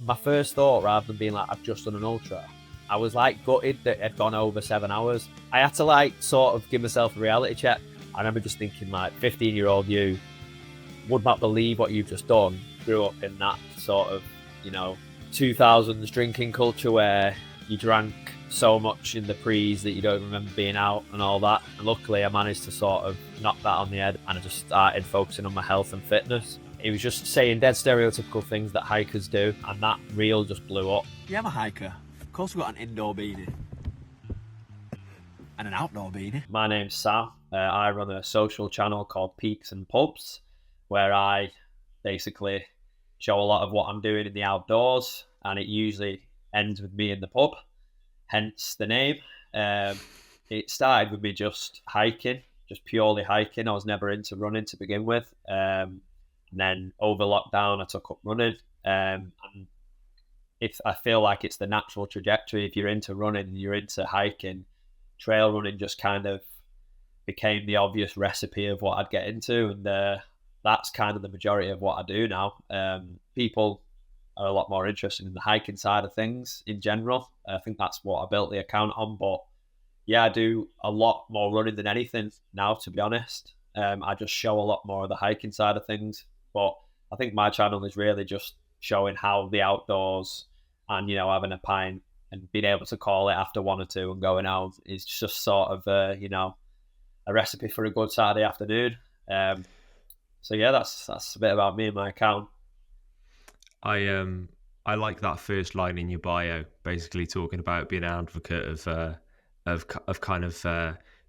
my first thought, rather than being like, I've just done an ultra, I was like gutted that it had gone over 7 hours. I had to like sort of give myself a reality check. I remember just thinking like 15-year-old you would not believe what you've just done. Grew up in that sort of, 2000s drinking culture where you drank so much in the prees that you don't remember being out and all that. And luckily I managed to sort of knock that on the head, and I just started focusing on my health and fitness. It was just saying dead stereotypical things that hikers do, and that reel just blew up. Yeah, I'm a hiker. Of course we've got an indoor beanie. And an outdoor beanie. My name's Sam. I run a social channel called PeaksAndPubs, where I basically show a lot of what I'm doing in the outdoors, and it usually ends with me in the pub, hence the name. It started with me just hiking, just purely hiking. I was never into running to begin with. And then over lockdown, I took up running. And I feel like it's the natural trajectory. If you're into running and you're into hiking, trail running just kind of became the obvious recipe of what I'd get into. And that's kind of the majority of what I do now. People are a lot more interested in the hiking side of things in general. I think that's what I built the account on. But yeah, I do a lot more running than anything now, to be honest. I just show a lot more of the hiking side of things. But I think my channel is really just showing how the outdoors and, having a pint and being able to call it after one or two and going out is just sort of, a recipe for a good Saturday afternoon. So yeah, that's a bit about me and my account. I like that first line in your bio, basically talking about being an advocate of kind of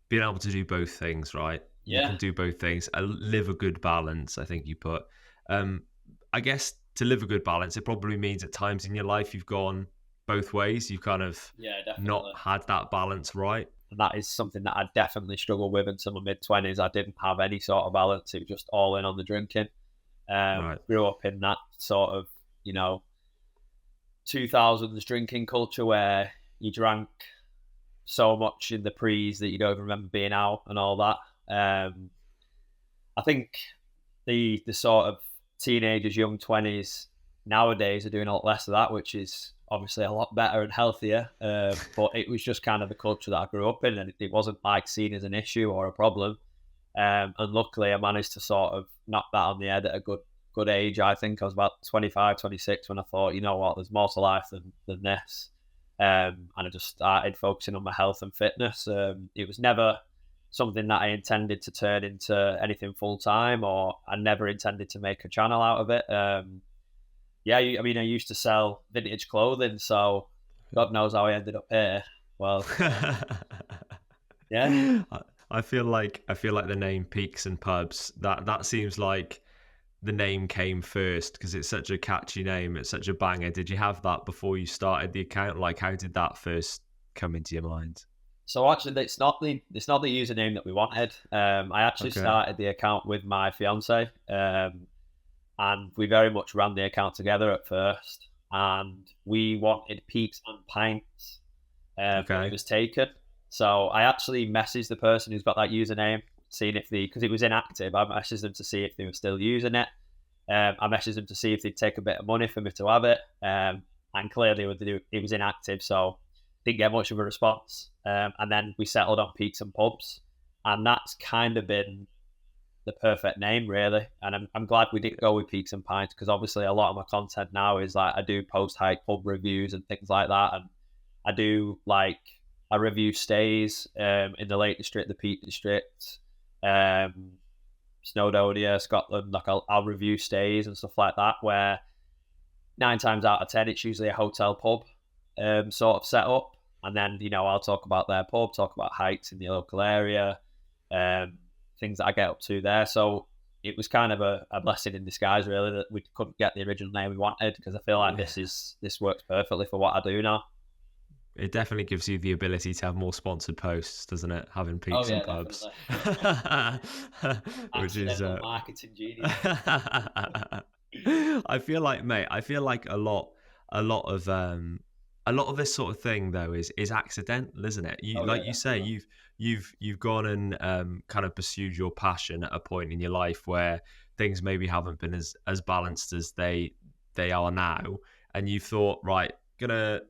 being able to do both things, right? Yeah. You can do both things. Live a good balance, I think you put. I guess to live a good balance, it probably means at times in your life you've gone both ways. You've kind of not had that balance right. And that is something that I definitely struggled with until my mid-20s. I didn't have any sort of balance. It was just all in on the drinking. Right. Grew up in that sort of, 2000s drinking culture where you drank so much in the prees that you don't remember being out and all that. I think the sort of teenagers, young 20s nowadays are doing a lot less of that, which is obviously a lot better and healthier. But it was just kind of the culture that I grew up in, and it wasn't like seen as an issue or a problem. And luckily I managed to sort of knock that on the head at a good age. I think I was about 25, 26 when I thought, you know what, there's more to life than this. And I just started focusing on my health and fitness. It was never something that I intended to turn into anything full time, or I never intended to make a channel out of it. I used to sell vintage clothing, so God knows how I ended up here. Well, yeah. I feel like the name Peaks and Pubs, that seems like the name came first because it's such a catchy name. It's such a banger. Did you have that before you started the account? Like, how did that first come into your mind? So actually, it's not the username that we wanted. I actually started the account with my fiance, and we very much ran the account together at first. And we wanted Peaks and Pints, but it was taken. So I actually messaged the person who's got that username, seeing because it was inactive. I messaged them to see if they were still using it. I messaged them to see if they'd take a bit of money for me to have it. And clearly it was inactive, so didn't get much of a response. And then we settled on Peaks and Pubs, and that's kind of been the perfect name, really. And I'm glad we didn't go with Peaks and Pints, because obviously a lot of my content now is like I do post-hike pub reviews and things like that, and I do like I review stays in the Lake District, the Peak District, Snowdonia, Scotland. Like I'll review stays and stuff like that, where 9 times out of 10 it's usually a hotel pub sort of setup. And then, I'll talk about their pub, talk about hikes in the local area, things that I get up to there. So it was kind of a blessing in disguise, really, that we couldn't get the original name we wanted, because I feel like this works perfectly for what I do now. It definitely gives you the ability to have more sponsored posts, doesn't it? Having Peaks and Pubs, which is marketing genius. I feel like a lot of this sort of thing though is accidental, isn't it? You say, you've gone and kind of pursued your passion at a point in your life where things maybe haven't been as balanced as they are now. and you thought, right, gonna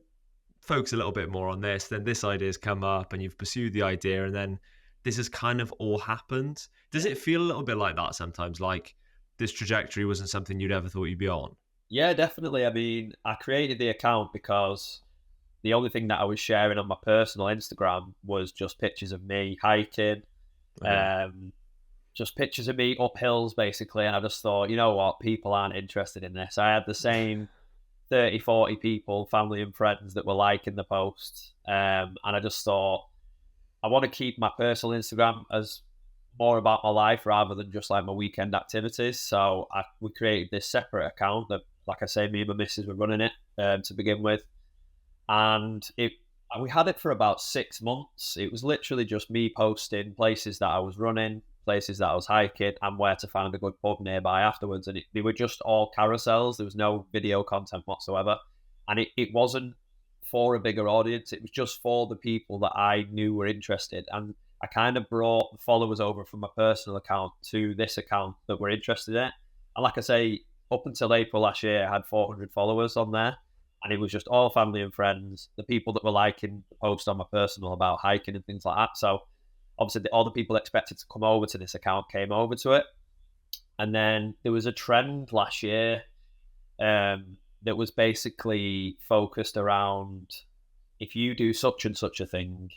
focus a little bit more on this, then this idea's come up and you've pursued the idea, and then this has kind of all happened. Does it feel a little bit like that sometimes, like this trajectory wasn't something you'd ever thought you'd be on? Yeah, definitely. I mean, I created the account because the only thing that I was sharing on my personal Instagram was just pictures of me hiking, Yeah. just pictures of me up hills, basically. And I just thought, you know what, people aren't interested in this. I had the same 30, 40 people, family and friends, that were liking the posts. And I just thought, I want to keep my personal Instagram as more about my life rather than just like my weekend activities. So we created this separate account that, like I say, me and my missus were running it to begin with. And we had it for about 6 months. It was literally just me posting places that I was running, places that I was hiking, and where to find a good pub nearby afterwards. And they were just all carousels. There was no video content whatsoever. And it wasn't for a bigger audience. It was just for the people that I knew were interested. And I kind of brought the followers over from my personal account to this account that were interested in it. And like I say, up until April last year, I had 400 followers on there. And it was just all family and friends, the people that were liking the post on my personal about hiking and things like that. So obviously all the people expected to come over to this account came over to it. And then there was a trend last year that was basically focused around, if you do such and such a thing,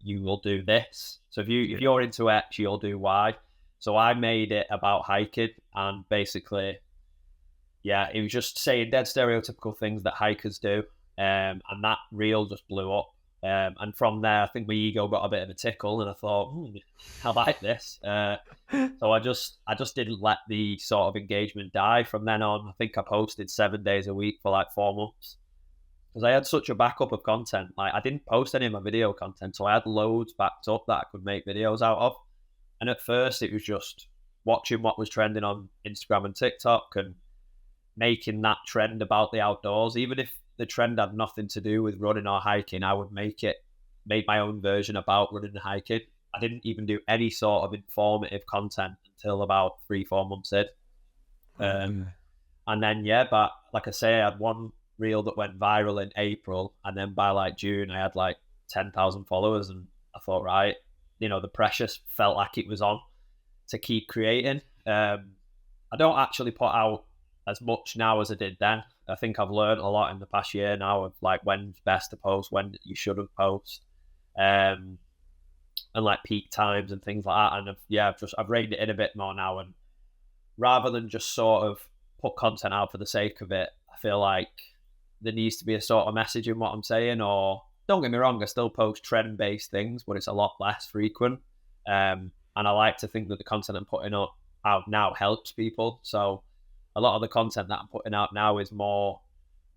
you will do this. So if you're into X, you'll do Y. So I made it about hiking, and basically, yeah, it was just saying dead stereotypical things that hikers do. And that reel just blew up. And from there, I think my ego got a bit of a tickle, and I thought, I like this. So I just didn't let the sort of engagement die. From then on, I think I posted 7 days a week for like 4 months, because I had such a backup of content. Like, I didn't post any of my video content, so I had loads backed up that I could make videos out of. And at first, it was just watching what was trending on Instagram and TikTok and making that trend about the outdoors. Even if the trend had nothing to do with running or hiking, I would make my own version about running and hiking. I didn't even do any sort of informative content until about 3-4 months in. And then, but like I say, I had one reel that went viral in April, and then by like June, I had like 10,000 followers, and I thought, right, the pressure felt like it was on to keep creating. I don't actually put out as much now as I did then. I think I've learned a lot in the past year now of like when's best to post, when you shouldn't post, and like peak times and things like that. And I've reined it in a bit more now, and rather than just sort of put content out for the sake of it, I feel like there needs to be a sort of message in what I'm saying. Or, don't get me wrong, I still post trend-based things, but it's a lot less frequent. And I like to think that the content I'm putting out now helps people. So a lot of the content that I'm putting out now is more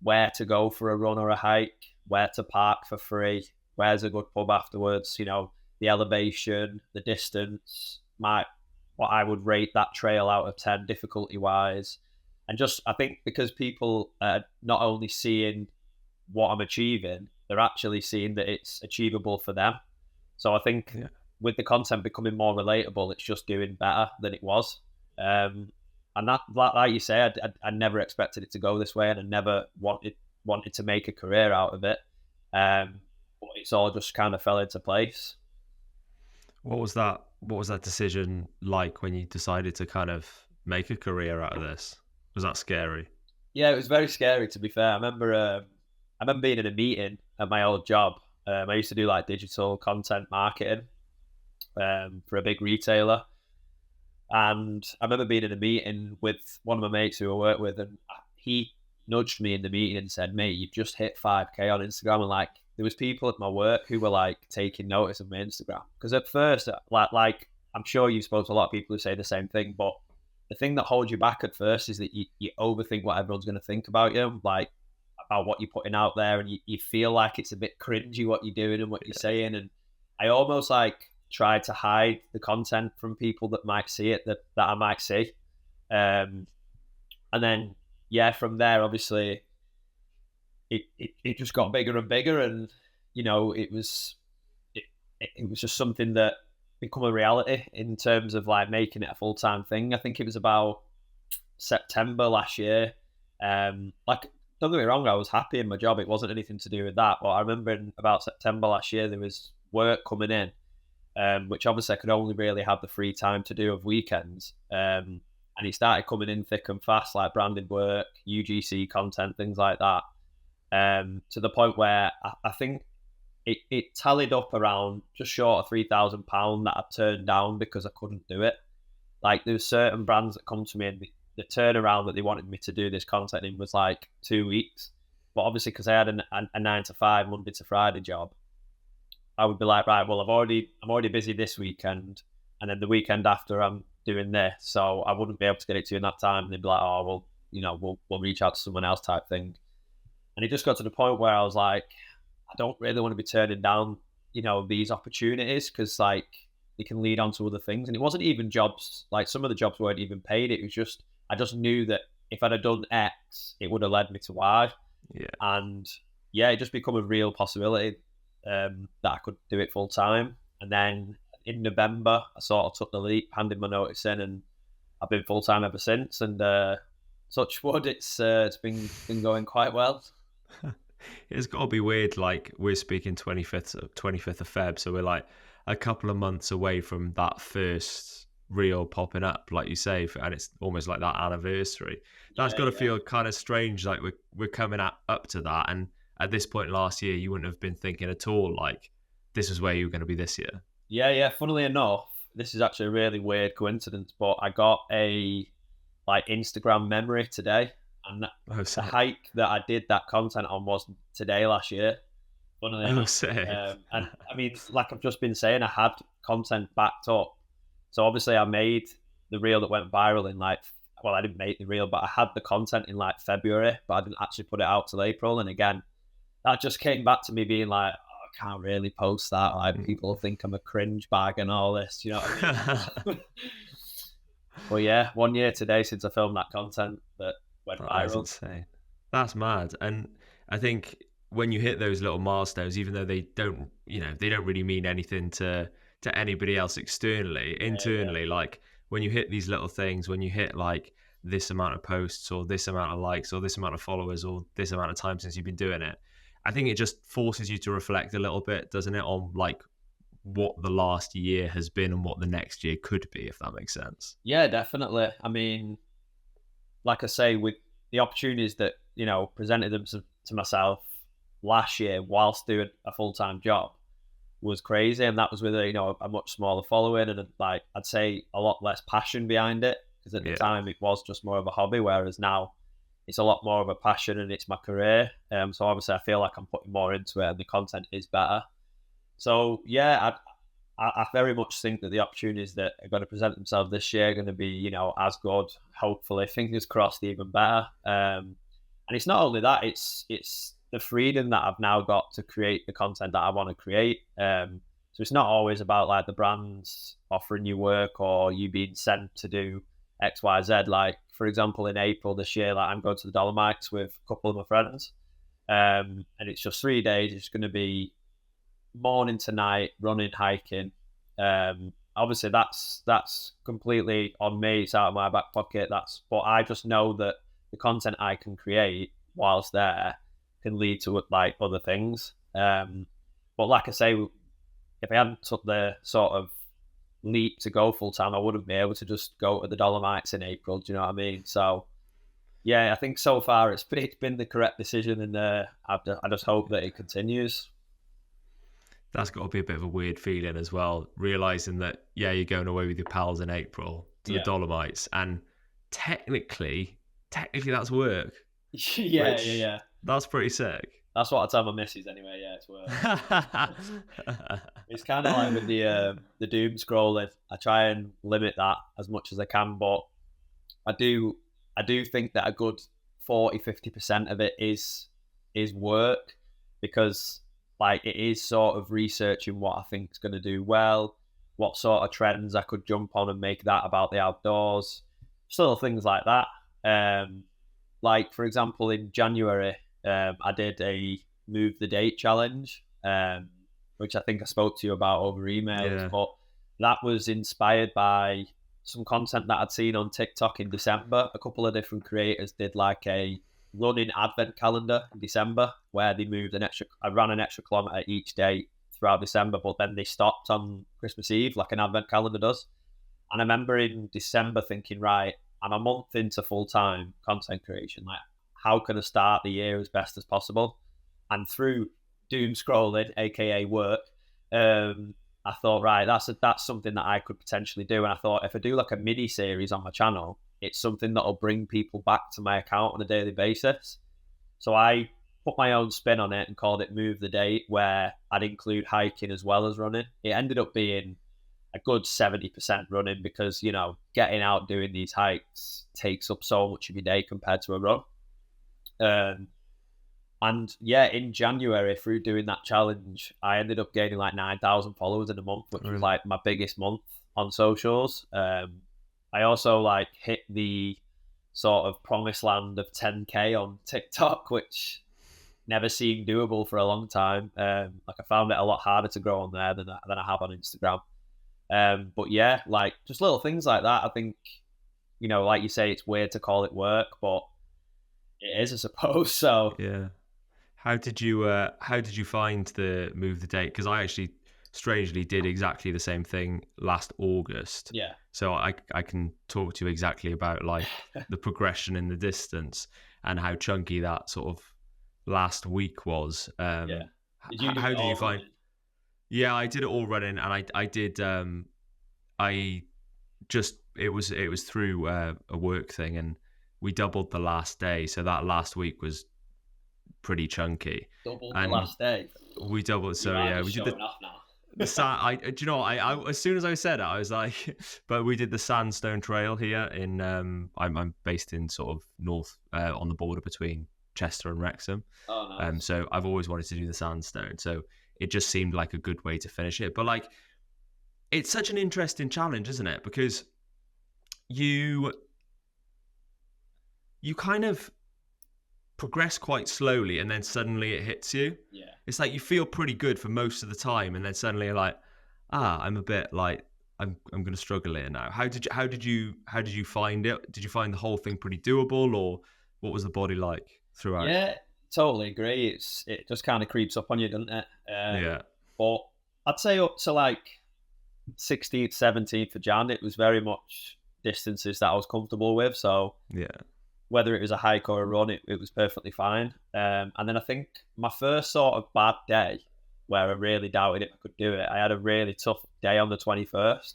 where to go for a run or a hike, where to park for free, where's a good pub afterwards, the elevation, the distance, what I would rate that trail out of 10 difficulty-wise. And just, I think because people are not only seeing what I'm achieving, they're actually seeing that it's achievable for them. So I think with the content becoming more relatable, it's just doing better than it was. And that, like you say, I never expected it to go this way, and I never wanted to make a career out of it. But it's all just kind of fell into place. What was that decision like when you decided to kind of make a career out of this? Was that scary? Yeah, it was very scary, to be fair. I remember being in a meeting at my old job. I used to do like digital content marketing for a big retailer. And I remember being in a meeting with one of my mates who I work with, and he nudged me in the meeting and said, "Mate, you've just hit 5K on Instagram." And like, there was people at my work who were like taking notice of my Instagram. Because at first, like I'm sure you've spoken to a lot of people who say the same thing, but the thing that holds you back at first is that you overthink what everyone's going to think about you, like about what you're putting out there, and you feel like it's a bit cringy what you're doing and what you're saying. And I almost like tried to hide the content from people that might see it, that I might see. And then, from there, obviously, it just got bigger and bigger, and it was just something that become a reality in terms of like making it a full-time thing. I think it was about September last year. Like don't get me wrong, I was happy in my job. It wasn't anything to do with that. But I remember in about September last year, there was work coming in, which obviously I could only really have the free time to do of weekends. And it started coming in thick and fast, like branded work, UGC content, things like that. To the point where I think it tallied up around just short of £3,000 that I turned down because I couldn't do it. Like there's certain brands that come to me and the turnaround that they wanted me to do this content in was like 2 weeks. But obviously, because I had a 9 to 5 Monday to Friday job, I would be like, right, well, I'm already busy this weekend, and then the weekend after I'm doing this, so I wouldn't be able to get it to you in that time. And they'd be like, oh, well, we'll reach out to someone else type thing. And it just got to the point where I was like, I don't really want to be turning down, these opportunities because like they can lead on to other things. And it wasn't even jobs, like some of the jobs weren't even paid. It was just, I just knew that if I'd have done X, it would have led me to Y. Yeah. And yeah, it just become a real possibility that I could do it full time. And then in November, I sort of took the leap, handed my notice in, and I've been full time ever since. And touch wood, it's been going quite well. It's got to be weird. Like we're speaking 25th of Feb, so we're like a couple of months away from that first reel popping up, like you say, and it's almost like that anniversary. That's got to feel kind of strange. Like we're coming up to that, and at this point last year, you wouldn't have been thinking at all like this is where you were going to be this year. Yeah. Funnily enough, this is actually a really weird coincidence, but I got a Instagram memory today. And the hike that I did that content on was today last year. Funnily enough. And I mean, like I've just been saying, I had content backed up. So obviously I made the reel that went viral in I didn't make the reel, but I had the content in February, but I didn't actually put it out till April. And again, that just came back to me being like, oh, I can't really post that. Like people think I'm a cringe bag and all this, you know what I mean? Well, yeah, 1 year today since I filmed that content that went viral. That's insane. That's mad. And I think when you hit those little milestones, even though they don't really mean anything to anybody else externally, internally, like when you hit these little things, when you hit like this amount of posts or this amount of likes or this amount of followers or this amount of time since you've been doing it, I think it just forces you to reflect a little bit, doesn't it, on like what the last year has been and what the next year could be, if that makes sense. Yeah, definitely. I mean, like I say, with the opportunities that, presented them to myself last year whilst doing a full-time job was crazy. And that was with a much smaller following and I'd say a lot less passion behind it, because at the time it was just more of a hobby, whereas now it's a lot more of a passion and it's my career. So obviously I feel like I'm putting more into it and the content is better. So yeah, I very much think that the opportunities that are going to present themselves this year are going to be, as good, hopefully, fingers crossed, even better. And it's not only that, it's the freedom that I've now got to create the content that I want to create. So it's not always about like the brands offering you work or you being sent to do X, Y, Z. Like, for example, in April this year, I'm going to the Dolomites with a couple of my friends. And it's just 3 days. It's going to be morning to night, running, hiking. Obviously that's completely on me. It's out of my back pocket. But I just know that the content I can create whilst there can lead to like other things. But like I say, if I hadn't took the sort of leap to go full time, I wouldn't be able to just go to the Dolomites in April. Do you know what I mean? So yeah, I think so far it's been the correct decision, and I just hope that it continues. That's got to be a bit of a weird feeling as well, realising that, you're going away with your pals in April to the Dolomites, and technically that's work. Yeah. That's pretty sick. That's what I tell my missus anyway, it's work. It's kind of like with the doom scrolling. I try and limit that as much as I can, but I do think that a good 40-50% of it is work, because like it is sort of researching what I think is going to do well, what sort of trends I could jump on and make that about the outdoors, little things like that. Like for example, in January, I did a move the date challenge, which I think I spoke to you about over emails, but that was inspired by some content that I'd seen on TikTok in December. A couple of different creators did like a running advent calendar in December where they moved I ran an extra kilometre each day throughout December, but then they stopped on Christmas Eve like an advent calendar does. And I remember in December thinking, right, I'm a month into full-time content creation. Like, how can I start the year as best as possible? And through doom scrolling, aka work, I thought, right, that's something that I could potentially do. And I thought, if I do like a mini series on my channel, it's something that'll bring people back to my account on a daily basis. So I put my own spin on it and called it Move the Date, where I'd include hiking as well as running. It ended up being a good 70% running because, you know, getting out doing these hikes takes up so much of your day compared to a run. And yeah, in January, through doing that challenge, I ended up gaining like 9,000 followers in a month, which was like my biggest month on socials. I also like hit the sort of promised land of 10K on TikTok, which never seemed doable for a long time. Like I found it a lot harder to grow on there than I have on Instagram. But yeah, like just little things like that. I think, you know, like you say, it's weird to call it work, but it is, I suppose. So yeah. How did you find the Move the Date? Because I actually strangely did exactly the same thing last August. Yeah. So I can talk to you exactly about like the progression in the distance and how chunky that sort of last week was. Yeah. How did you find? Yeah, I did it all running, and I did. I just it was through a work thing, and we doubled the last day, so that last week was pretty chunky. Doubled the last day. We doubled. So yeah, we did the sand. Do you know? I as soon as I said it, I was like, but we did the Sandstone Trail here in. I'm based in sort of north on the border between Chester and Wrexham. Oh, nice. So I've always wanted to do the Sandstone. So it just seemed like a good way to finish it. But like, it's such an interesting challenge, isn't it? Because you kind of progress quite slowly, and then suddenly it hits you. Yeah. It's like you feel pretty good for most of the time, and then suddenly you're like, I'm a bit like I'm going to struggle here now. How did you find it? Did you find the whole thing pretty doable, or what was the body like throughout? Yeah, totally agree. It just kind of creeps up on you, doesn't it? Yeah. But I'd say up to like 16th, 17th of Jan, it was very much distances that I was comfortable with. So yeah, whether it was a hike or a run, it was perfectly fine. And then I think my first sort of bad day where I really doubted if I could do it, I had a really tough day on the 21st,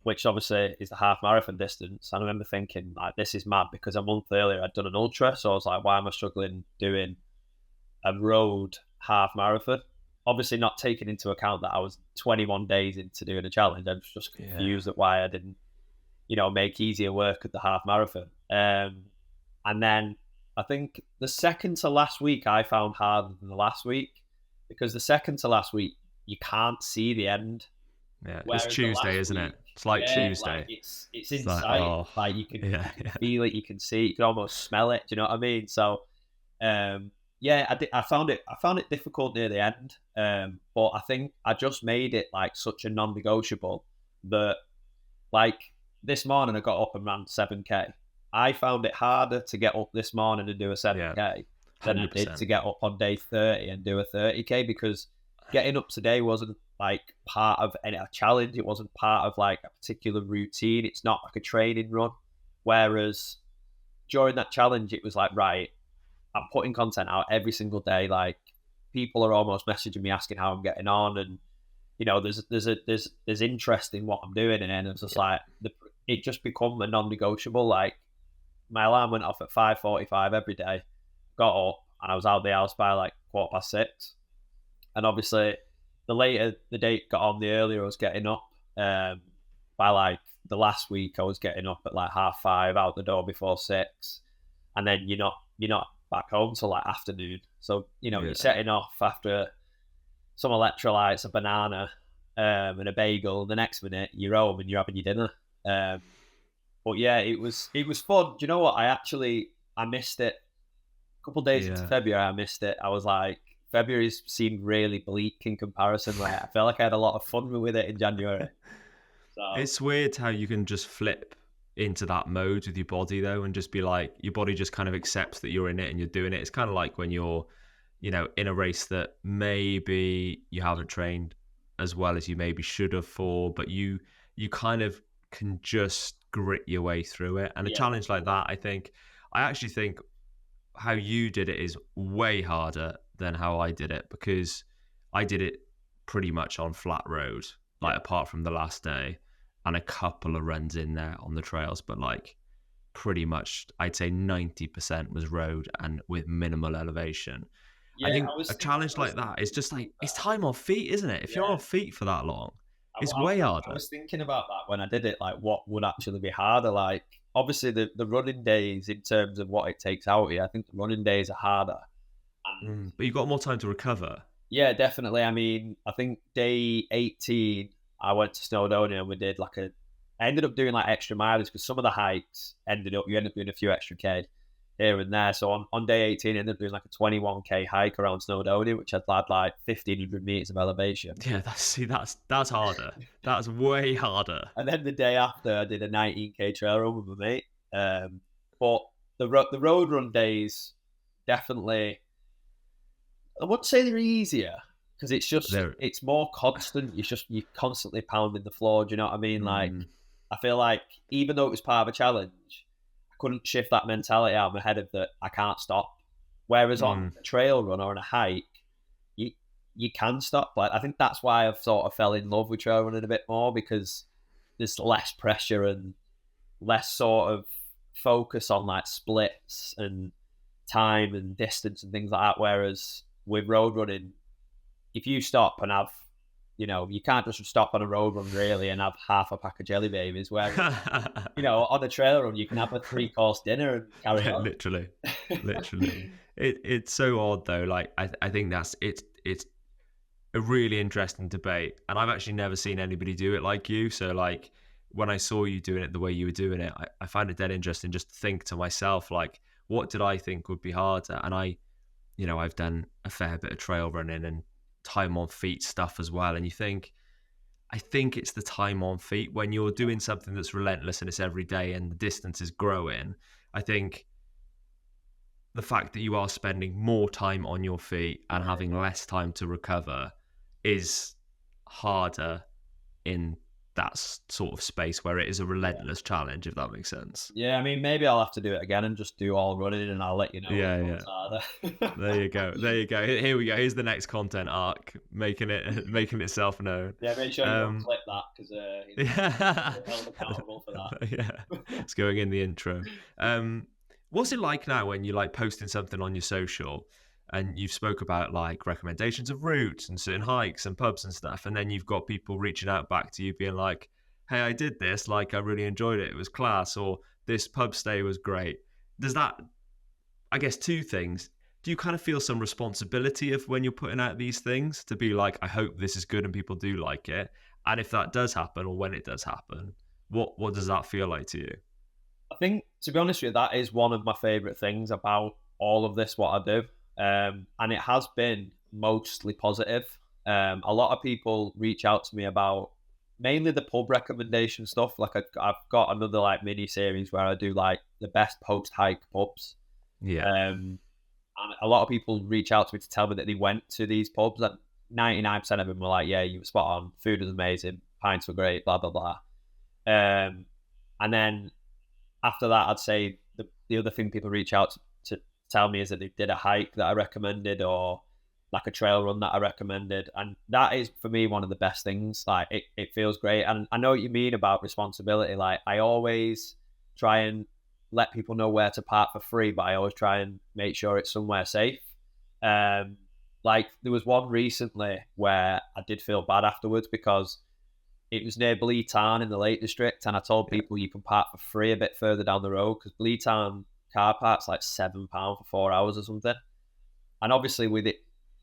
which obviously is the half marathon distance. And I remember thinking, like, this is mad because a month earlier I'd done an ultra. So I was like, why am I struggling doing a road half marathon? Obviously not taking into account that I was 21 days into doing a challenge. I was just confused at why I didn't, make easier work at the half marathon. And then I think the second to last week I found harder than the last week, because the second to last week you can't see the end. Yeah, it's Tuesday, isn't it? It's like Tuesday. Like it's in sight. Like you can feel it, you can see it, you can almost smell it. Do you know what I mean? So, I found it difficult near the end. But I think I just made it like such a non-negotiable that, like, this morning I got up and ran 7K. I found it harder to get up this morning and do a 7K than I did to get up on day 30 and do a 30K, because getting up today wasn't like part of a challenge. It wasn't part of like a particular routine. It's not like a training run. Whereas during that challenge, it was like, right, I'm putting content out every single day. Like, people are almost messaging me asking how I'm getting on, and there's interest in what I'm doing, and then it's just like it just become a non-negotiable. Like, my alarm went off at 5:45 every day, got up, and I was out of the house by like 6:15. And obviously, the later the date got on, the earlier I was getting up. By like the last week, I was getting up at like 5:30, out the door before 6, and then you're not back home till like afternoon. So you're setting off after some electrolytes, a banana, and a bagel. The next minute you're home and you're having your dinner. But yeah, it was fun. Do you know what? I missed it. A couple of days into February, I missed it. I was like, February seemed really bleak in comparison. Like, I felt like I had a lot of fun with it in January. So it's weird how you can just flip into that mode with your body though, and just be like, your body just kind of accepts that you're in it and you're doing it. It's kind of like when you're, in a race that maybe you haven't trained as well as you maybe should have for, but you kind of can just grit your way through it. And a challenge like that, I actually think how you did it is way harder than how I did it, because I did it pretty much on flat road, like apart from the last day and a couple of runs in there on the trails, but like pretty much I'd say 90% was road and with minimal elevation. I think a challenge like that is just like, it's time on feet, isn't it? If you're on feet for that long, it's way harder. I was thinking about that when I did it, like what would actually be harder. Like obviously the running days, in terms of what it takes out of you, I think the running days are harder. But you've got more time to recover. Yeah, definitely. I mean, I think day 18, I went to Snowdonia and we did I ended up doing like extra mileage, because some of the hikes you end up doing a few extra K here and there. So on day 18, I ended up doing like a 21K hike around Snowdonia, which had like 1,500 meters of elevation. Yeah, that's harder. That's way harder. And then the day after, I did a 19K trail run with my mate. But the road run days, definitely, I wouldn't say they're easier, because it's more constant. You're constantly pounding the floor. Do you know what I mean? Like, I feel like even though it was part of a challenge, I couldn't shift that mentality out of my head of that I can't stop. Whereas on a trail run or on a hike, you can stop. Like, I think that's why I've sort of fell in love with trail running a bit more, because there's less pressure and less sort of focus on like splits and time and distance and things like that. Whereas with road running, if you stop and have, you can't just stop on a road run really and have half a pack of jelly babies. Where, on a trail run, you can have a 3-course dinner and carry on. Literally. It's so odd though. Like, I think it's a really interesting debate, and I've actually never seen anybody do it like you. So like, when I saw you doing it the way you were doing it, I find it dead interesting just to think to myself, like, what did I think would be harder? And I've done a fair bit of trail running and time on feet stuff as well. And I think it's the time on feet when you're doing something that's relentless and it's every day and the distance is growing. I think the fact that you are spending more time on your feet and having less time to recover is harder in that sort of space where it is a relentless challenge, if that makes sense. Yeah, I mean, maybe I'll have to do it again and just do all running, and I'll let you know. Yeah. There you go. Here we go. Here's the next content arc, making itself known. Yeah, make sure you don't clip that, because you're held accountable for that. Yeah, it's going in the intro. What's it like now when you're like posting something on your social, and you've spoke about like recommendations of routes and certain hikes and pubs and stuff, and then you've got people reaching out back to you being like, hey, I did this, like I really enjoyed it, it was class, or this pub stay was great. Does that, I guess, two things, do you kind of feel some responsibility of when you're putting out these things to be like, I hope this is good and people do like it? And if that does happen, or when it does happen, what does that feel like to you? I think, to be honest with you, that is one of my favourite things about all of this, what I do. And it has been mostly positive. A lot of people reach out to me about mainly the pub recommendation stuff. Like I've got another like mini series where I do like the best post hike pubs. Yeah. And a lot of people reach out to me to tell me that they went to these pubs, and 99% of them were like, yeah, you were spot on, food was amazing, pints were great, blah blah blah. And then after that, I'd say the other thing people reach out to tell me is that they did a hike that I recommended, or like a trail run that I recommended. And that is, for me, one of the best things. Like, it feels great. And I know what you mean about responsibility. Like, I always try and let people know where to park for free, but I always try and make sure it's somewhere safe. Like, there was one recently where I did feel bad afterwards, because it was near Bleed Tarn in the Lake District, and I told people you can park for free a bit further down the road, because Bleed Tarn car park's like £7 for 4 hours or something. And obviously with it,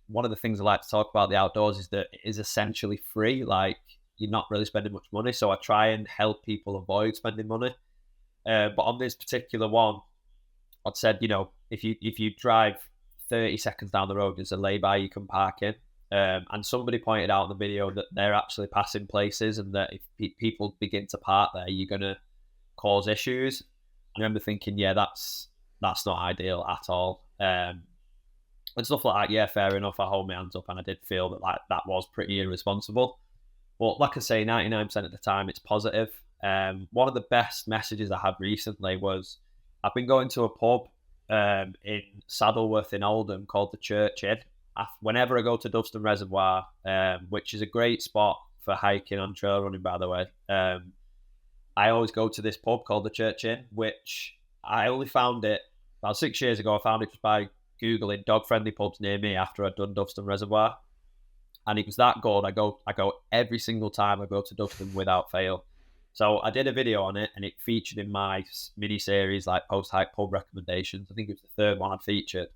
one of the things I like to talk about the outdoors is that it is essentially free. Like, you're not really spending much money, so I try and help people avoid spending money. But on this particular one, I'd said, if you drive 30 seconds down the road, there's a lay-by you can park in. And somebody pointed out in the video that they're actually passing places, and that if people begin to park there, you're going to cause issues. I remember thinking, yeah, that's not ideal at all. And stuff like that, yeah, fair enough. I hold my hands up, and I did feel that that was pretty irresponsible. But like I say, 99% of the time, it's positive. One of the best messages I had recently was I've been going to a pub in Saddleworth in Oldham called the Church Inn. Whenever I go to Doveston Reservoir, which is a great spot for hiking and trail running, by the way, I always go to this pub called the Church Inn, which I only found it about 6 years ago. I found it just by Googling dog-friendly pubs near me after I'd done Doveston Reservoir. And it was that good. I go every single time I go to Doveston without fail. So I did a video on it, and it featured in my mini-series, like post-hike pub recommendations. I think it was the third one I'd featured.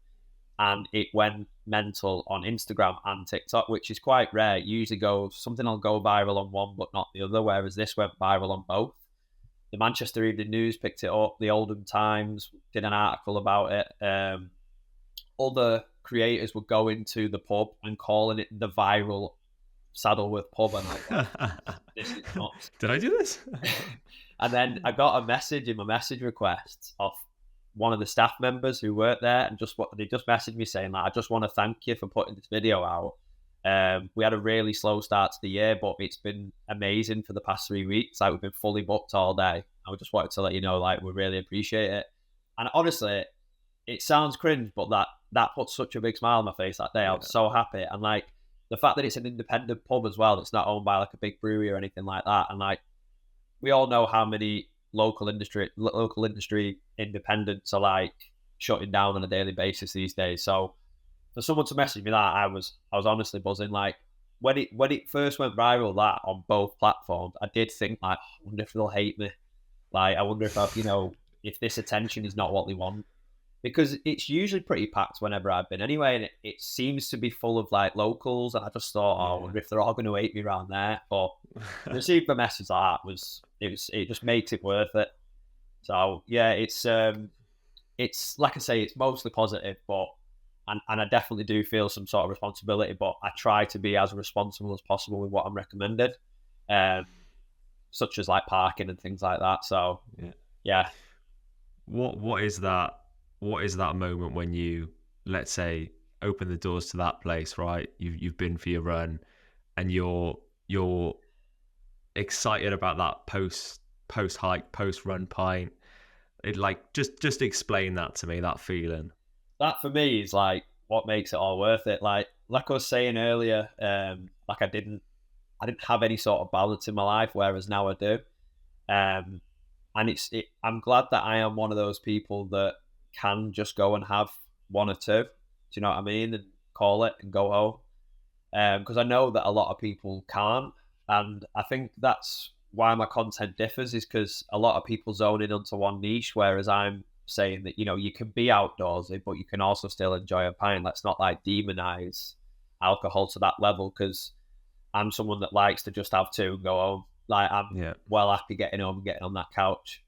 And it went mental on Instagram and TikTok, which is quite rare. It usually something will go viral on one, but not the other, whereas this went viral on both. The Manchester Evening News picked it up. The Oldham Times did an article about it. Other creators were going to the pub and calling it the viral Saddleworth pub, and I thought, this is nuts. Did I do this? And then I got a message in my message requests of one of the staff members who worked there, and they just messaged me saying, like, I just want to thank you for putting this video out. We had a really slow start to the year, but it's been amazing for the past 3 weeks. Like, we've been fully booked all day. I just wanted to let you know, like, we really appreciate it. And honestly, it sounds cringe, but that put such a big smile on my face that day. I was so happy. And like the fact that it's an independent pub as well, that's not owned by like a big brewery or anything like that. And like, we all know how many local industry independents are like shutting down on a daily basis these days. So for someone to message me that, I was honestly buzzing. Like when it first went viral, that on both platforms, I did think, like, I wonder if they'll hate me. Like, I wonder if if this attention is not what they want. Because it's usually pretty packed whenever I've been anyway, and it seems to be full of like locals, and I just thought, I wonder if they're all going to hate me around there. But to receive a message like that it just makes it worth it. So yeah, it's like I say, it's mostly positive, but and I definitely do feel some sort of responsibility, but I try to be as responsible as possible with what I'm recommended, such as like parking and things like that. So yeah. What is that? What is that moment when you, let's say, open the doors to that place, right? You've been for your run, and you're excited about that post hike, post run pint. It like just explain that to me, that feeling. That for me is like what makes it all worth it. Like I was saying earlier, like I didn't have any sort of balance in my life, whereas now I do. And I'm glad that I am one of those people that can just go and have one or two, do you know what I mean, and call it and go home, because I know that a lot of people can't, and I think that's why my content differs, is because a lot of people zone in onto one niche, whereas I'm saying that, you can be outdoorsy, but you can also still enjoy a pint. Let's not like demonize alcohol to that level, because I'm someone that likes to just have two and go home. Like, I'm well happy getting home and getting on that couch,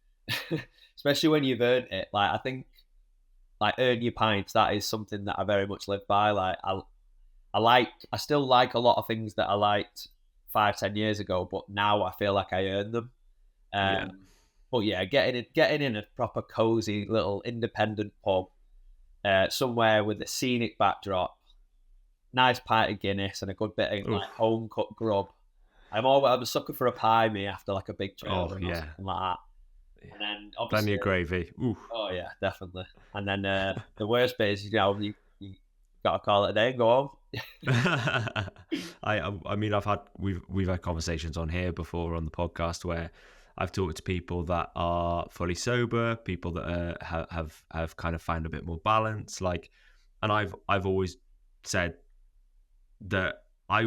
especially when you've earned it. Like, I think, like, earn your pints, that is something that I very much live by. Like, I still like a lot of things that I liked 5-10 years ago, but now I feel like I earned them. But yeah, getting in a proper cozy little independent pub, somewhere with a scenic backdrop, nice pint of Guinness and a good bit of like home cooked grub. I'm a sucker for a pie, me, after like a big trail or something like that. And then obviously, plenty of gravy. Ooh. Oh yeah, definitely. And then the worst bit is, you gotta call it a day and go home. I mean, we've had conversations on here before on the podcast where I've talked to people that are fully sober, people that have kind of found a bit more balance. Like, and I've always said that I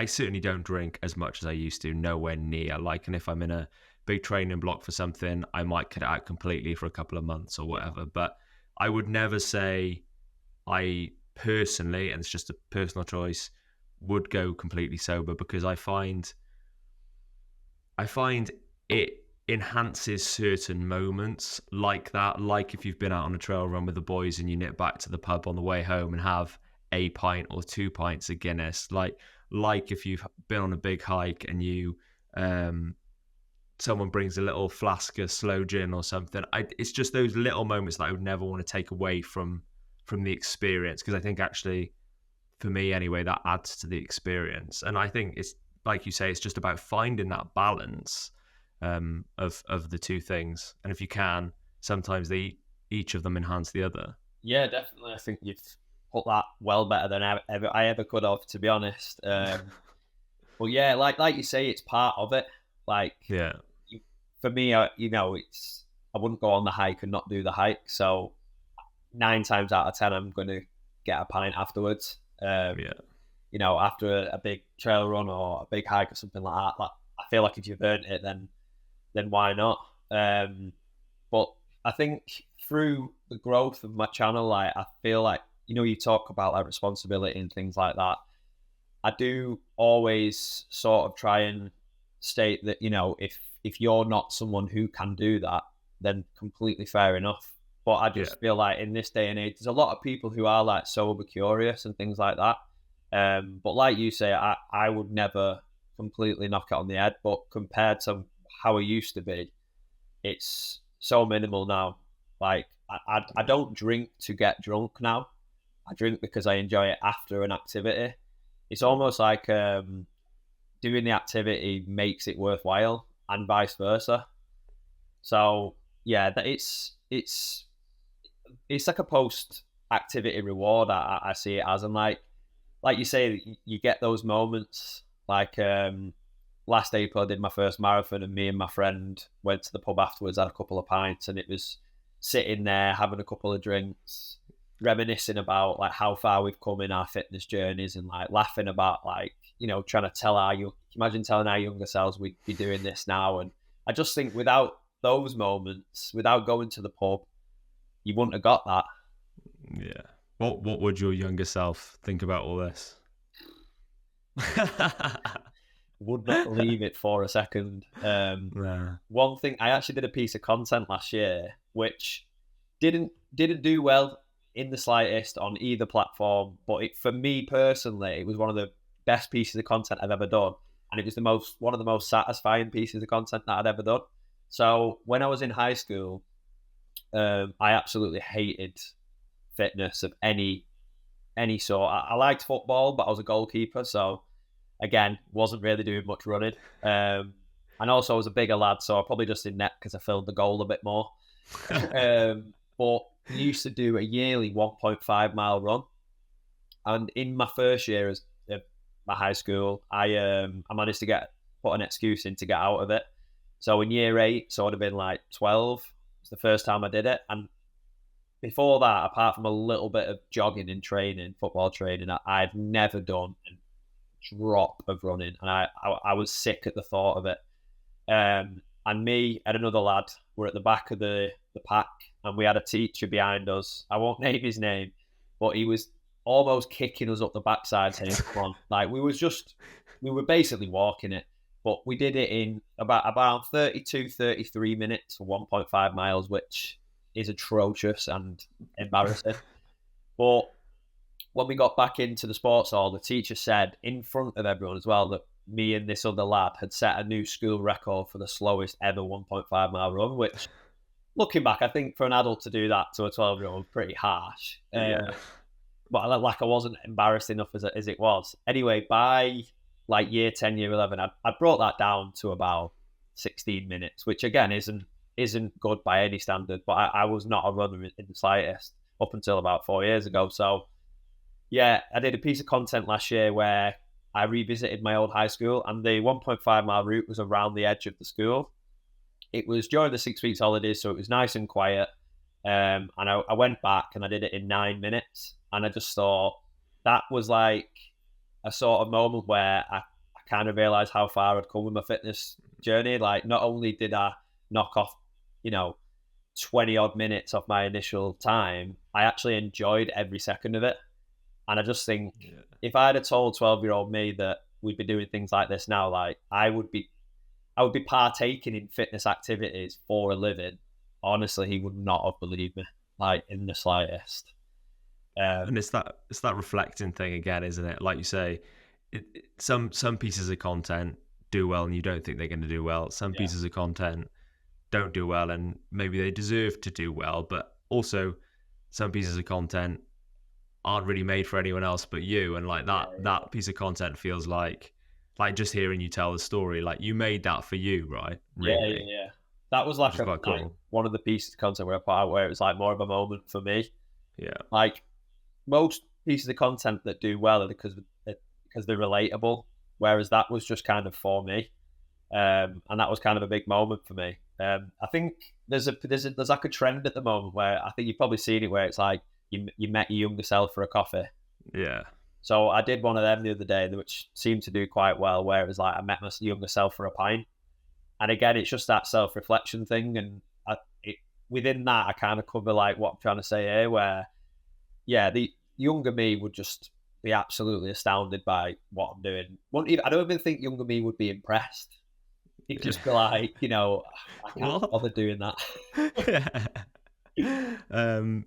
certainly don't drink as much as I used to, nowhere near. Like, and if I'm in a big training block for something, I might cut it out completely for a couple of months or whatever. But I would never say I personally, and it's just a personal choice, would go completely sober, because I find it enhances certain moments like that. Like if you've been out on a trail run with the boys and you nip back to the pub on the way home and have a pint or 2 pints of Guinness. Like if you've been on a big hike and you someone brings a little flask of slow gin or something. It's just those little moments that I would never want to take away from the experience, because I think actually, for me anyway, that adds to the experience. And I think it's like you say, it's just about finding that balance of the two things. And if you can, sometimes each of them enhance the other. Yeah, definitely. I think you've put that well better than I ever could have, to be honest. But yeah, like you say, it's part of it. Like, yeah, for me, you know, I wouldn't go on the hike and not do the hike. So 9 times out of 10, I'm going to get a pint afterwards. You know, after a big trail run or a big hike or something like that. Like, I feel like if you've earned it, then why not? But I think through the growth of my channel, like, I feel like, you know, you talk about like responsibility and things like that. I do always sort of try and state that, you know, if you're not someone who can do that, then completely fair enough. But I just feel like in this day and age, there's a lot of people who are like sober curious and things like that. But like you say, I would never completely knock it on the head. But compared to how it used to be, it's so minimal now. Like, I don't drink to get drunk now. I drink because I enjoy it after an activity. It's almost like doing the activity makes it worthwhile, and vice versa. So yeah, that it's like a post activity reward. I see it as, and like you say, you get those moments. Like last April, I did my first marathon, and me and my friend went to the pub afterwards, had a couple of pints, and it was sitting there having a couple of drinks, reminiscing about like how far we've come in our fitness journeys, and like laughing about, like, you know, trying to tell imagine telling our younger selves we'd be doing this now. And I just think without those moments, without going to the pub, you wouldn't have got that. Yeah. What would your younger self think about all this? Would not believe it for a second. One thing, I actually did a piece of content last year which didn't do well in the slightest on either platform, but for me personally, it was one of the best pieces of content I've ever done, and it was one of the most satisfying pieces of content that I'd ever done. So when I was in high school, I absolutely hated fitness of any sort. I liked football, but I was a goalkeeper, so again, wasn't really doing much running. And also I was a bigger lad, so I probably just did net because I filled the goal a bit more. But we used to do a yearly 1.5 mile run, and in my first year as my high school, I managed to put an excuse in to get out of it. So in year 8, so I'd have been like 12. It was the first time I did it, and before that, apart from a little bit of jogging and training, football training, I'd never done a drop of running, and I was sick at the thought of it. And me and another lad were at the back of the pack, and we had a teacher behind us. I won't name his name, but he was almost kicking us up the backside saying, come on. Like, we were basically walking it, but we did it in about 32, 33 minutes for 1.5 miles, which is atrocious and embarrassing. But when we got back into the sports hall, the teacher said in front of everyone as well that me and this other lad had set a new school record for the slowest ever 1.5 mile run, which, looking back, I think for an adult to do that to a 12-year-old, pretty harsh. But like, I wasn't embarrassed enough as it was. Anyway, by like year 10, year 11, I brought that down to about 16 minutes, which again isn't good by any standard, but I was not a runner in the slightest up until about 4 years ago. So yeah, I did a piece of content last year where I revisited my old high school, and the 1.5 mile route was around the edge of the school. It was during the 6 weeks holidays, so it was nice and quiet. And I went back and I did it in 9 minutes, and I just thought that was like a sort of moment where I kind of realized how far I'd come with my fitness journey. Like, not only did I knock off, 20 odd minutes off my initial time, I actually enjoyed every second of it. And I just think if I had told 12-year-old me that we'd be doing things like this now, like, I would be partaking in fitness activities for a living. Honestly, he would not have believed me, like, in the slightest. And it's that reflecting thing again, isn't it? Like you say, some pieces of content do well and you don't think they're going to do well. Some pieces of content don't do well and maybe they deserve to do well, but also some pieces of content aren't really made for anyone else but you. And like that piece of content feels like just hearing you tell the story, like you made that for you, right? Really? Yeah. That was like, quite cool. like one of the pieces of content where I put out where it was like more of a moment for me. Yeah. Like most pieces of content that do well are because they're relatable, whereas that was just kind of for me, and that was kind of a big moment for me. I think there's like a trend at the moment where I think you've probably seen it, where it's like you met your younger self for a coffee. Yeah. So I did one of them the other day, which seemed to do quite well, where it was like I met my younger self for a pint. And again, it's just that self-reflection thing. And within that, I kind of cover like what I'm trying to say here, where, the younger me would just be absolutely astounded by what I'm doing. I don't even think younger me would be impressed. He'd just be like, I can't bother doing that.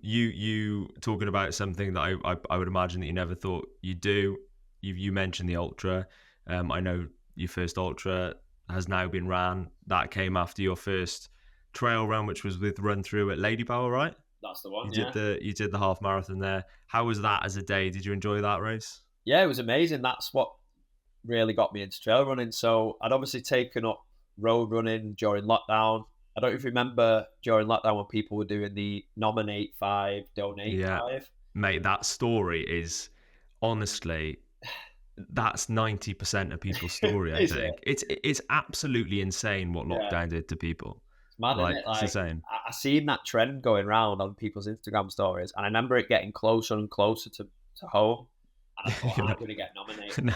You talking about something that I would imagine that you never thought you'd do. You mentioned the ultra. I know your first ultra has now been ran. That came after your first trail run, which was with RunThrough at Ladybower, right? That's the one. You did the half marathon there. How was that as a day? Did you enjoy that race? Yeah, it was amazing. That's what really got me into trail running. So I'd obviously taken up road running during lockdown. I don't know if you remember during lockdown when people were doing the nominate 5, donate 5. Mate, that story is honestly, that's 90% of people's story. I think it's absolutely insane what lockdown did to people. It's mad, isn't it? It's insane. I seen that trend going around on people's Instagram stories, and I remember it getting closer and closer to home. And I thought, I'm going to get nominated.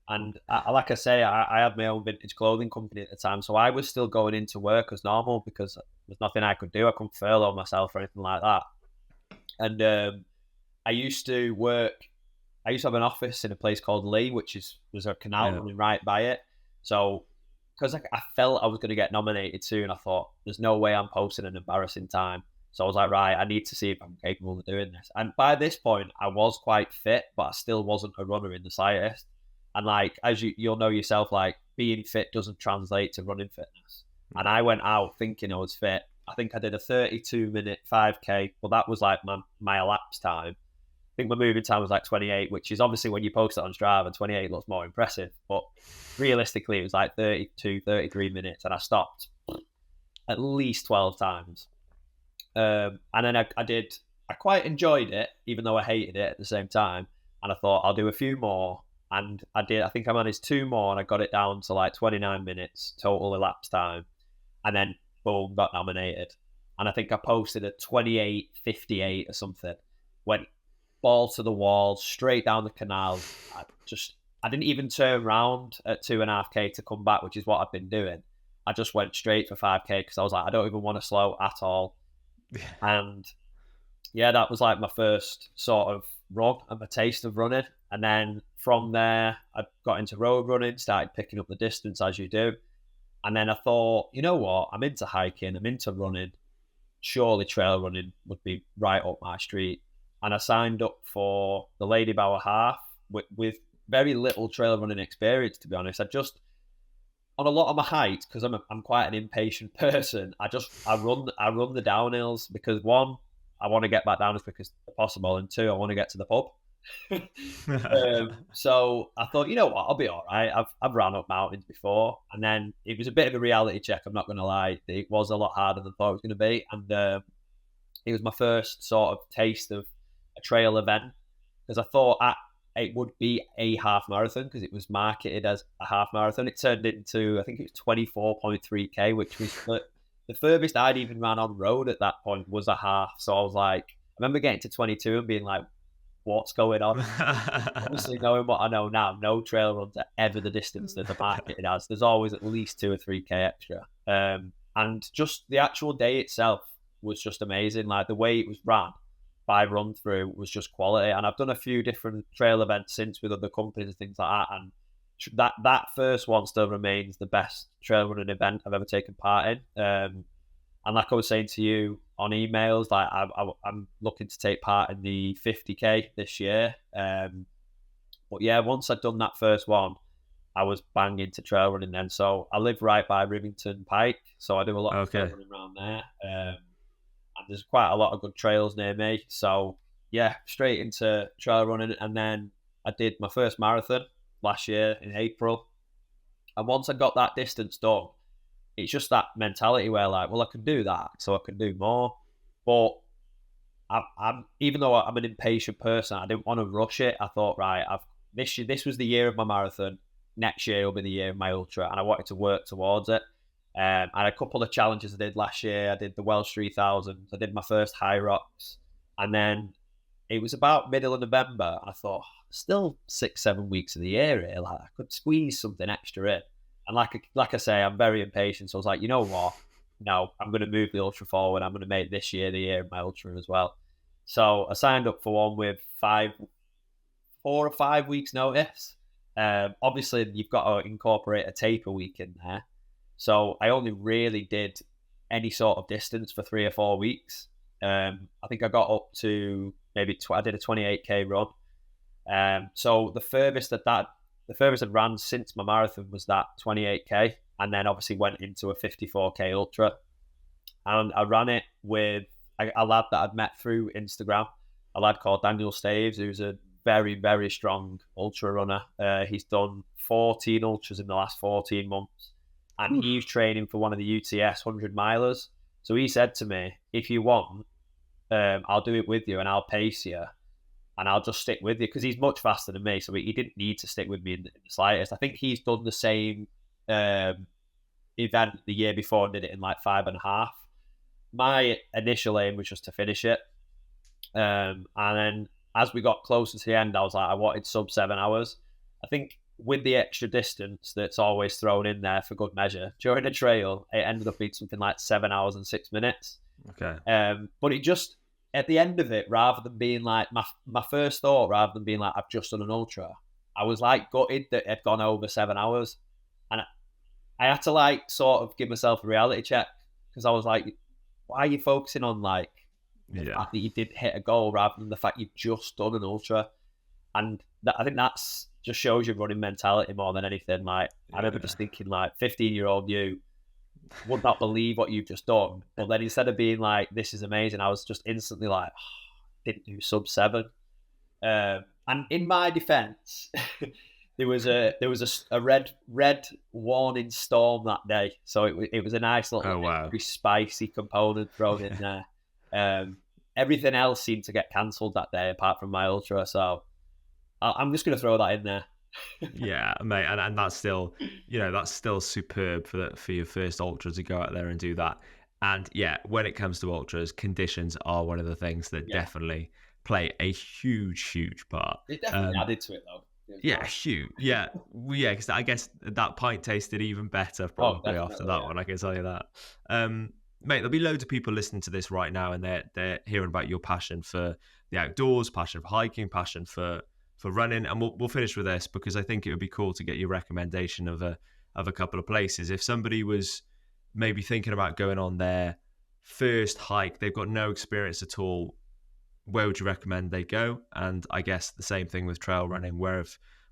And like I say, I had my own vintage clothing company at the time, so I was still going into work as normal because there's nothing I could do. I couldn't furlough myself or anything like that. And I used to have an office in a place called Lee, which was a canal running right by it. So because I felt I was going to get nominated soon, I thought, there's no way I'm posting an embarrassing time. So I was like, right, I need to see if I'm capable of doing this. And by this point, I was quite fit, but I still wasn't a runner in the slightest. And like, as you'll know yourself, like being fit doesn't translate to running fitness. And I went out thinking I was fit. I think I did a 32-minute 5K. Well, that was like my elapsed time. I think my moving time was like 28, which is obviously when you post it on Strava, 28 looks more impressive. But realistically, it was like 32, 33 minutes. And I stopped at least 12 times. And then I quite enjoyed it, even though I hated it at the same time. And I thought, I'll do a few more. And I think I managed 2 more and I got it down to like 29 minutes total elapsed time. And then, boom, got nominated. And I think I posted at 28:58 or something. Went ball to the wall, straight down the canal. I didn't even turn around at 2.5K to come back, which is what I've been doing. I just went straight for 5K because I was like, I don't even want to slow at all. And that was like my first sort of run and my taste of running. And then from there, I got into road running, started picking up the distance as you do. And then I thought, you know what? I'm into hiking, I'm into running. Surely trail running would be right up my street. And I signed up for the Ladybower half with very little trail running experience, to be honest. On a lot of my heights, because I'm quite an impatient person, I run the downhills because 1, I want to get back down as quick as possible, and 2, I want to get to the pub. So I thought, you know what, I'll be all right. I've ran up mountains before, and then it was a bit of a reality check. I'm not going to lie, it was a lot harder than I thought it was going to be, and it was my first sort of taste of a trail event because I thought it would be a half marathon because it was marketed as a half marathon. It turned into, I think it was 24.3K, which was the furthest I'd even ran on road at that point was a half. So I was like, I remember getting to 22 and being like, what's going on? Obviously, knowing what I know now, no trail runs are ever the distance that the marketed as. There's always at least 2 or 3K extra. And just the actual day itself was just amazing. Like the way it was ran by RunThrough was just quality. And I've done a few different trail events since with other companies and things like that. And that first one still remains the best trail running event I've ever taken part in. And like I was saying to you on emails, like I'm looking to take part in the 50K this year. But yeah, once I'd done that first one, I was banging to trail running then. So I live right by Rivington Pike, so I do a lot of trail Okay. running around there. And there's quite a lot of good trails near me. So yeah, straight into trail running. And then I did my first marathon last year in April. And once I got that distance done, it's just that mentality where like, well, I can do that, so I can do more. But I'm even though I'm an impatient person, I didn't want to rush it. I thought, right, this was the year of my marathon. Next year will be the year of my ultra, and I wanted to work towards it. I had a couple of challenges I did last year. I did the Welsh 3000. I did my first high rocks, and then it was about middle of November. I thought, still 6-7 weeks of the year here. Like I could squeeze something extra in. And like I say, I'm very impatient. So I was like, you know what? No, I'm going to move the ultra forward. I'm going to make this year the year of my ultra as well. So I signed up for one with 4 or 5 weeks notice. Obviously, you've got to incorporate a taper week in there. So I only really did any sort of distance for 3 or 4 weeks. I think I got up to maybe I did a 28k run. So the furthest I'd ran since my marathon was that 28k, and then obviously went into a 54k ultra. And I ran it with a lad that I'd met through Instagram, a lad called Daniel Staves, who's a very, very strong ultra runner. He's done 14 ultras in the last 14 months, and he's training for one of the UTS 100 milers. So he said to me, if you want, I'll do it with you and I'll pace you and I'll just stick with you, because he's much faster than me. So he didn't need to stick with me in the slightest. I think he's done the same event the year before and did it in like 5.5. My initial aim was just to finish it. And then as we got closer to the end, I was like, I wanted sub 7 hours. I think with the extra distance that's always thrown in there for good measure, during a trail, it ended up being something like 7 hours and 6 minutes. Okay. But it just, at the end of it, rather than being like, my first thought, rather than being like, I've just done an ultra, I was like gutted that it had gone over 7 hours. And I had to like sort of give myself a reality check, because I was like, why are you focusing on like the fact that you did hit a goal rather than the fact you've just done an ultra? And I think that's just shows your running mentality more than anything. Like I remember just thinking like 15-year-old you would not believe what you've just done. But then instead of being like, this is amazing, I was just instantly like, didn't do sub 7. And in my defense, there was a red warning storm that day, so it was a nice little very spicy component thrown in there. Everything else seemed to get cancelled that day apart from my ultra, so I'm just going to throw that in there. Yeah, mate, and that's still, that's still superb for your first ultra to go out there and do that. And yeah, when it comes to ultras, conditions are one of the things that definitely play a huge part. It definitely added to it though. Yeah, huge. Yeah, because I guess that pint tasted even better probably after that one. I can tell you that. Mate, there'll be loads of people listening to this right now, and they're hearing about your passion for the outdoors, passion for hiking, passion for running, and we'll finish with this because I think it would be cool to get your recommendation of a couple of places. If somebody was maybe thinking about going on their first hike, they've got no experience at all, where would you recommend they go? And I guess the same thing with trail running. Where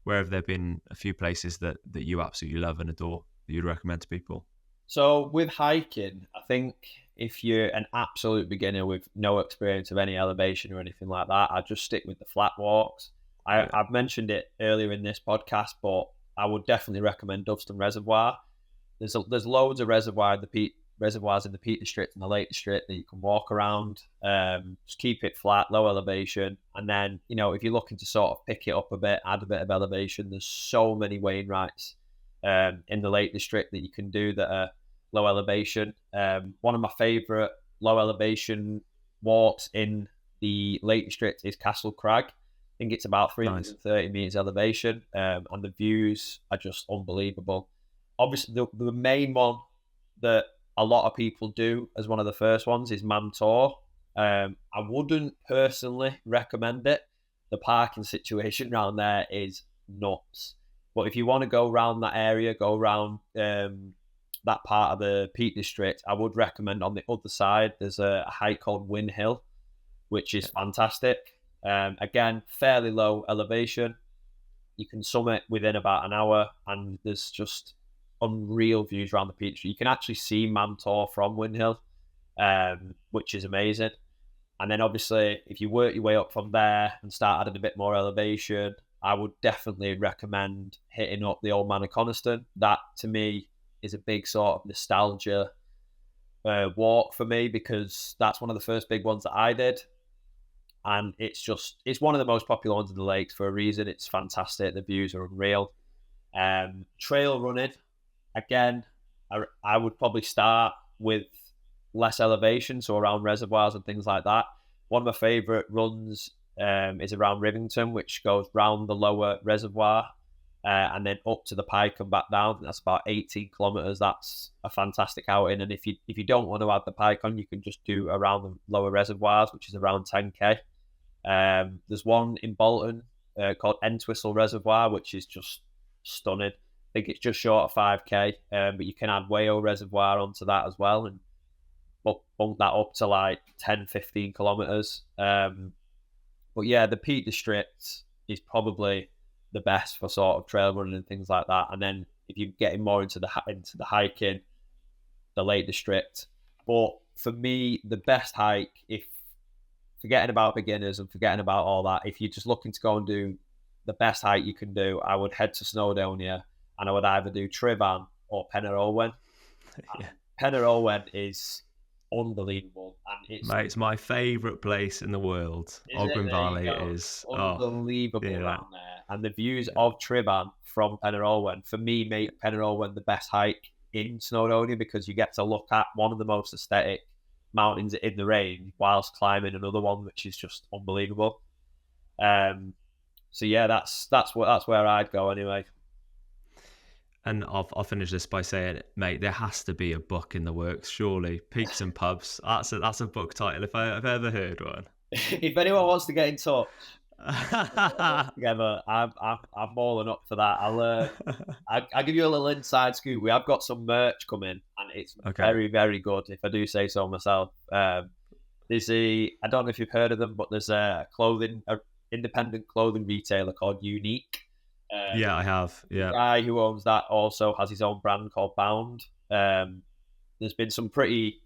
have there been a few places that you absolutely love and adore that you'd recommend to people? So with hiking, I think if you're an absolute beginner with no experience of any elevation or anything like that, I'd just stick with the flat walks. I've mentioned it earlier in this podcast, but I would definitely recommend Doveston Reservoir. There's loads of reservoirs in the Peak District and the Lake District that you can walk around. Just keep it flat, low elevation, and then if you're looking to sort of pick it up a bit, add a bit of elevation, there's so many Wainwrights in the Lake District that you can do that are low elevation. One of my favourite low elevation walks in the Lake District is Castle Crag. I think it's about 330 meters elevation, and the views are just unbelievable. Obviously, the main one that a lot of people do as one of the first ones is Mantor. I wouldn't personally recommend it. The parking situation around there is nuts. But if you want to go around that area, go around that part of the Peak District, I would recommend on the other side, there's a hike called Win Hill, which is fantastic. Again, fairly low elevation. You can summit within about an hour, and there's just unreal views around the peak. You can actually see Mantor from Windhill, which is amazing. And then obviously, if you work your way up from there and start adding a bit more elevation, I would definitely recommend hitting up the Old Man of Coniston. That, to me, is a big sort of nostalgia walk for me, because that's one of the first big ones that I did. And it's one of the most popular ones in the lakes for a reason. It's fantastic. The views are unreal. Trail running, again, I would probably start with less elevation, so around reservoirs and things like that. One of my favourite runs is around Rivington, which goes round the lower reservoir and then up to the pike and back down. That's about 18 kilometres. That's a fantastic outing. And if you don't want to add the pike on, you can just do around the lower reservoirs, which is around 10k. There's one in Bolton called Entwistle Reservoir, which is just stunning. I think it's just short of 5k, but you can add Wayo Reservoir onto that as well, and bump that up to like 10-15 kilometres. But yeah, the Peak District is probably the best for sort of trail running and things like that. And then if you're getting more into the hiking, the Lake District. But for me, the best hike, if forgetting about beginners and forgetting about all that, if you're just looking to go and do the best hike you can do, I would head to Snowdonia, and I would either do Trivan or Penner-Owen. Yeah. Penner-Owen is unbelievable, and it's my favourite place in the world. Ogwen Valley is unbelievable around there, and the views of Trivan from Penner-Owen for me make Penner-Owen the best hike in Snowdonia, because you get to look at one of the most aesthetic mountains in the range whilst climbing another one, which is just unbelievable. So yeah, that's where I'd go anyway. And I'll finish this by saying, mate, there has to be a book in the works, surely. Peaks and Pubs. That's a book title if I've ever heard one. If anyone wants to get in touch together, I'm more than up for that. I'll give you a little inside scoop. We have got some merch coming, and it's very, very good, if I do say so myself. I don't know if you've heard of them, but there's a independent clothing retailer called Unique. Yeah, I have. Yeah. The guy who owns that also has his own brand called Bound. There's been some pretty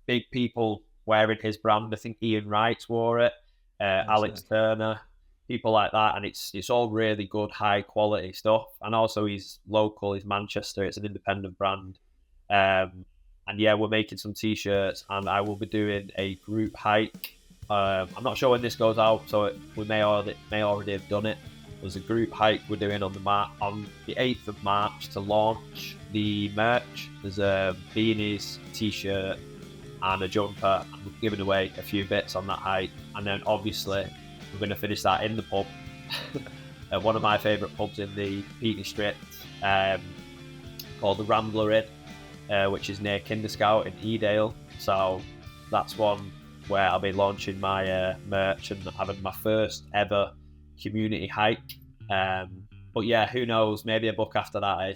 big people wearing his brand. I think Ian Wright wore it, Alex Turner, people like that, and it's all really good, high quality stuff. And also, he's local. He's Manchester. It's an independent brand. And yeah, we're making some t-shirts, and I will be doing a group hike. I'm not sure when this goes out, so we may already have done it. There's a group hike we're doing on the 8th of March to launch the merch. There's a beanies, t-shirt, and a jumper. And we're giving away a few bits on that hike, and then obviously we're going to finish that in the pub. One of my favourite pubs in the Peak District, called the Rambler Inn, which is near Kinderscout in Edale. So that's one where I'll be launching my merch and having my first ever community hike. But yeah, who knows, maybe a book after that, eh?